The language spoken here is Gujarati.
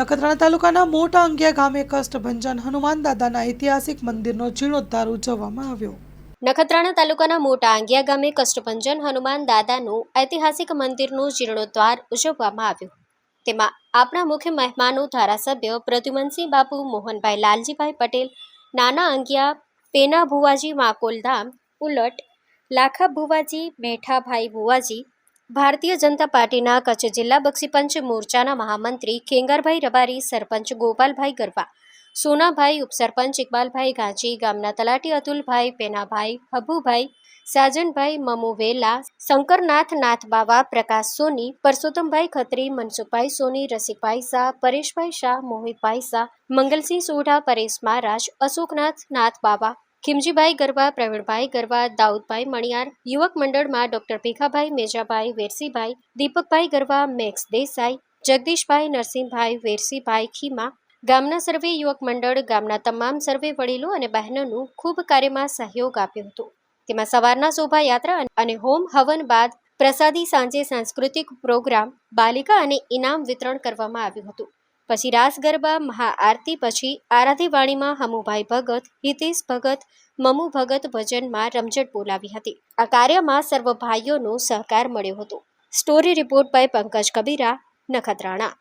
નખત્રાણા તાલુકાના મોટા અંગિયા ગામે કષ્ટભંજન હનુમાન દાદાના ઐતિહાસિક મંદિરનો જીર્ણોદ્ધાર ઉજવવામાં આવ્યો। નખત્રાણા તાલુકાના મોટા આંગિયા ગામે કષ્ટભંજન હનુમાન દાદાનું ઐતિહાસિક મંદિરનું જીર્ણોદ્ધાર ઉજવવામાં આવ્યું। તેમાં આપણા મુખ્ય મહેમાનો ધારાસભ્ય પ્રદ્યુમનસિંહ બાપુ, મોહનભાઈ લાલજીભાઈ પટેલ, નાના અંગિયા, પેના ભુવાજી, માકોલધામ, ઉલટ, લાખા ભુવાજી, મેઠાભાઈ ભુવાજી, ભારતીય જનતા પાર્ટીના કચ્છ જિલ્લા બક્ષીપંચ મોરચાના મહામંત્રી ખેંગારભાઈ રબારી, સરપંચ ગોપાલભાઈ ગરવા, સોનાભાઈ, ઉપસરપંચ ઇકબાલભાઈ ગાંચી, ગામના તલાટી અતુલભાઈ, પેનાભાઈ, હભુભાઈ, સાજનભાઈ, મમુ વેલા, શંકરનાથ નાથબાવા, પ્રકાશ સોની, પરસોત્તમભાઈ ખત્રી, મનસુખભાઈ સોની, રસિકભાઈ શાહ, પરેશભાઈ શાહ, મોહિતભાઈ શાહ, મંગલસિંહ સોઢા, પરેશ મહારાજ, અશોકનાથ નાથબાવા, ખીમજીભાઈ ગરવા, પ્રવીણભાઈ ગરવા, દાઉદભાઈ મણિયાર, યુવક મંડળમાં ડોક્ટર ભીખાભાઈ મેજાભાઈ, વેરસીભાઈ, દીપકભાઈ ગરવા, મેક્સ દેસાઈ, જગદીશભાઈ, નરસિંહભાઈ, વેરસીભાઈ ખીમા, ગામના સર્વે યુવક મંડળ, ગામના તમામ સર્વે વડીલો અને બહેનોનું ખૂબ કાર્યમાં સહયોગ આપ્યો હતો। તેમાં સવારના શોભાયાત્રા અને હોમ હવન બાદ પ્રસાદી, સાંજે સાંસ્કૃતિક પ્રોગ્રામ, બાલિકા અને ઇનામ વિતરણ કરવામાં આવ્યું હતું। પછી રાસ ગરબા, મહાઆરતી, પછી આરાધ્યવાણીમાં હમુભાઈ ભગત, હિતેશ ભગત, મમુ ભગત ભજનમાં રમઝટ બોલાવી હતી। આ કાર્યમાં સર્વ ભાઈઓનો સહકાર મળ્યો હતો। Story report by Pankaj Kabira, Nakhatrana.